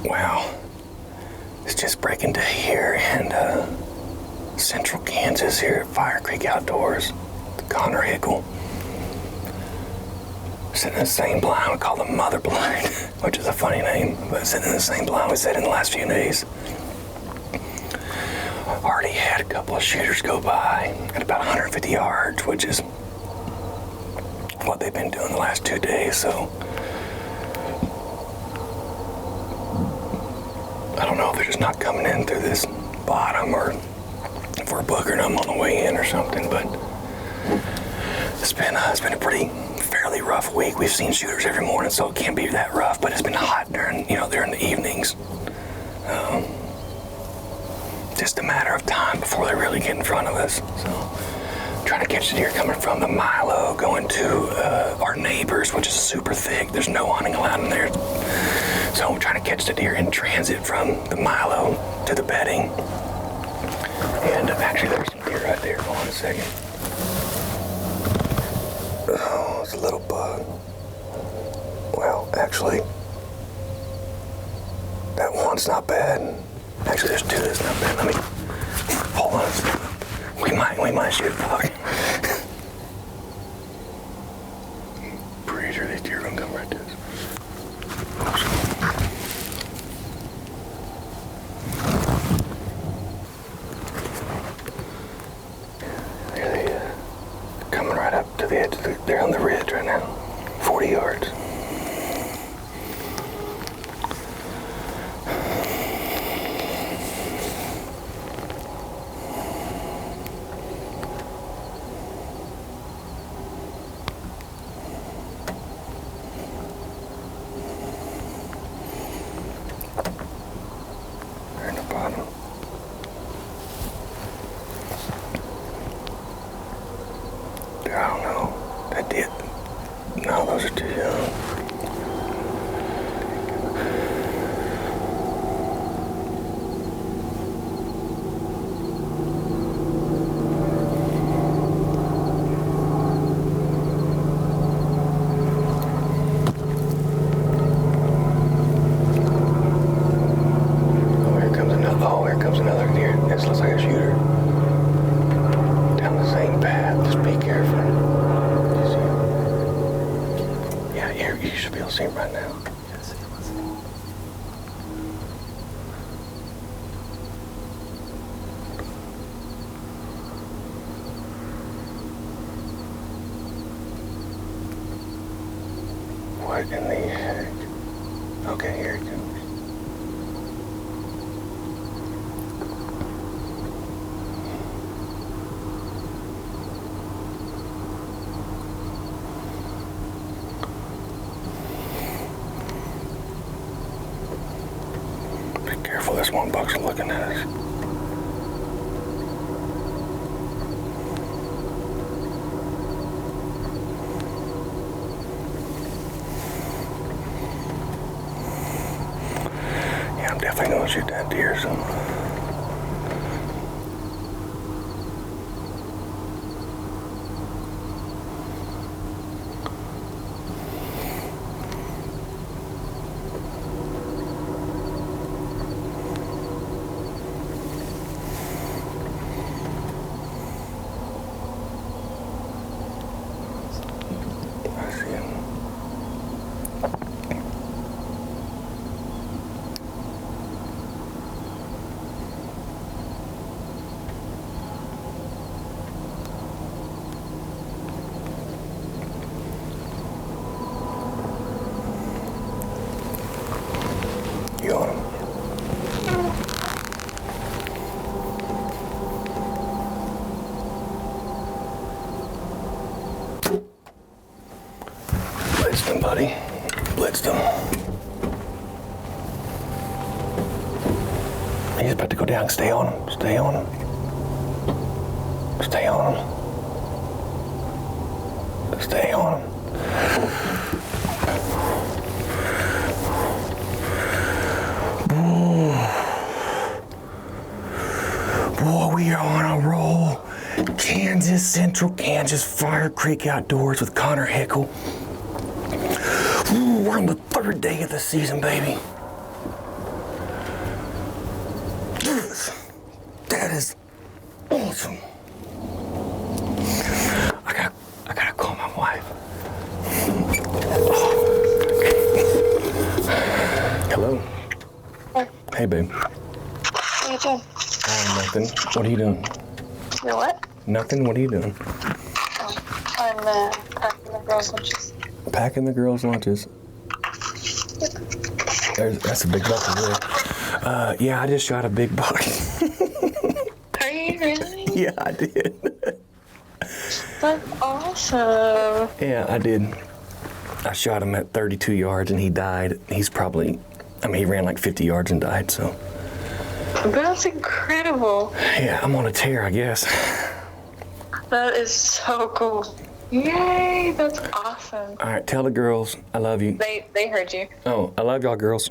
Wow. It's just breaking day here in central Kansas here at Fire Creek Outdoors. Connor Hickle. Sitting in the same blind we call the mother blind, which is a funny name, but sitting in the same blind we said in the last few days. Already had a couple of shooters go by at about 150 yards, which is what they've been doing the last 2 days, so I don't know if they're just not coming in through this bottom or if we're buggering them on the way in or something, but it's been a pretty fairly rough week. We've seen shooters every morning, so it can't be that rough, but it's been hot during the evenings. Just a matter of time before they really get in front of us. So trying to catch the deer coming from the Milo, going to our neighbors, which is super thick. There's no hunting allowed in there. So I'm trying to catch the deer in transit from the Milo to the bedding. And actually there's some deer right there. Hold on a second. Oh, it's a little bug. Well, actually, that one's not bad. Actually, there's two that's not bad. Let me hold on a second. We might shoot a buck. Pretty sure these deer are gonna come right to us. There they coming right up to the edge of they're on the ridge right now. 40 yards. I don't know. That did. No, those are too young. Oh, here comes another deer. This looks like a shooter. Down the same path. Just be careful. Yeah, you should be able to see him right now. What in the heck? Okay, here he comes. Careful, this one buck's looking at us. Yeah, I'm definitely gonna shoot that deer soon. You on him? Blitzed him, buddy. Blitzed him. He's about to go down. Stay on him. Stay on him. Stay on him. Stay on him. Boy, we are on a roll. Kansas, Central Kansas, Fire Creek Outdoors with Connor Hickle. Ooh, we're on the third day of the season, baby. That is awesome. I gotta call my wife. Hello. Hey. Hey, babe. What are you doing? Nothing. What are you doing? You what? Nothing. What are you doing? I'm packing the girls' lunches. Packing the girls' lunches. That's a big buck over there. Yeah, I just shot a big buck. Are you really? Yeah, I did. That's awesome. Yeah, I did. I shot him at 32 yards and he died. He's probably, he ran like 50 yards and died, so. That's incredible. Yeah, I'm on a tear, I guess. That is so cool. Yay, that's awesome. All right, tell the girls I love you. They heard you. Oh, I love y'all girls.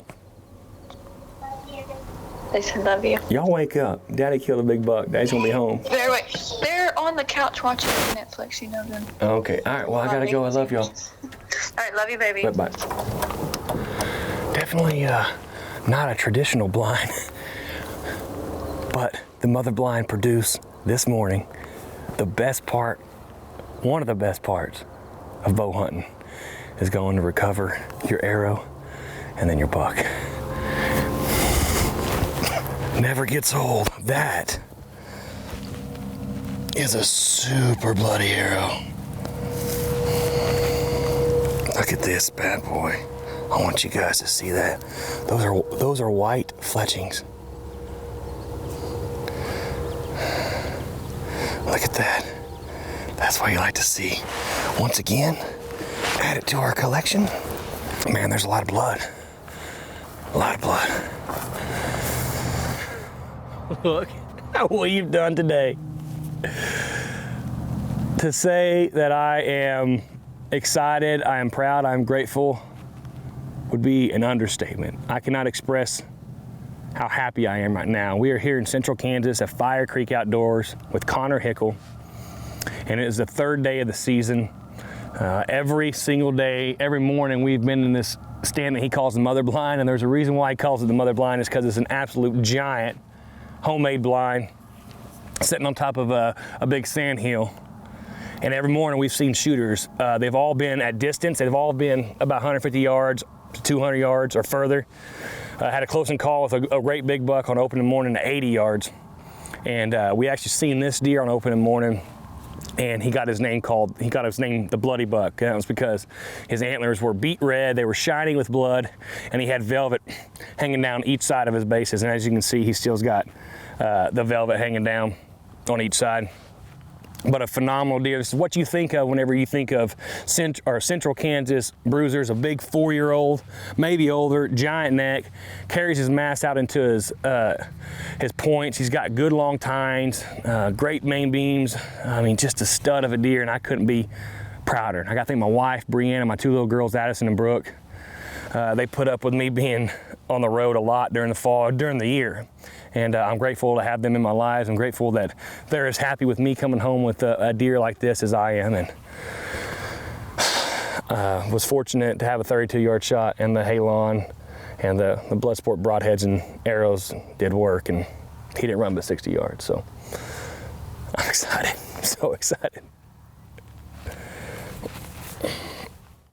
They said love you. Y'all wake up. Daddy killed a big buck. Daddy's gonna be home. They're on the couch watching Netflix, you know them. Okay, all right, well, I gotta go. I love y'all. All right, love you, baby. Bye-bye. Definitely not a traditional blind, but the mother blind produced this morning the best part, one of the best parts of bow hunting is going to recover your arrow and then your buck. Never gets old. That is a super bloody arrow. Look at this bad boy. I want you guys to see that. Those are white fletchings. Look at that. That's what you like to see. Once again, add it to our collection. Man, there's a lot of blood. A lot of blood. Look what you've done today. To say that I am excited, I am proud, I am grateful would be an understatement. I cannot express how happy I am right now. We are here in Central Kansas at Fire Creek Outdoors with Connor Hickel, and it is the third day of the season. Every single day, every morning, we've been in this stand that he calls the mother blind, and there's a reason why he calls it the mother blind is because it's an absolute giant homemade blind sitting on top of a big sand hill. And every morning we've seen shooters. They've all been at distance. They've all been about 150 yards to 200 yards or further. Had a close call with a great big buck on opening morning to 80 yards. And we actually seen this deer on opening morning, and he got his name the Bloody Buck. That was because his antlers were beet red, they were shining with blood, and he had velvet hanging down each side of his bases. And as you can see, he still's got the velvet hanging down on each side. But a phenomenal deer. This is what you think of whenever you think of Central Kansas bruisers. A big 4-year-old, maybe older, giant neck, carries his mass out into his points. He's got good long tines, great main beams. I mean, just a stud of a deer, and I couldn't be prouder. I got to thank my wife, Brianna, and my 2 little girls, Addison and Brooke. They put up with me being on the road a lot during the fall, during the year. And I'm grateful to have them in my lives. I'm grateful that they're as happy with me coming home with a deer like this as I am. And was fortunate to have a 32-yard shot, and the Halon and the Bloodsport broadheads and arrows did work, and he didn't run but 60 yards. So I'm excited, so excited.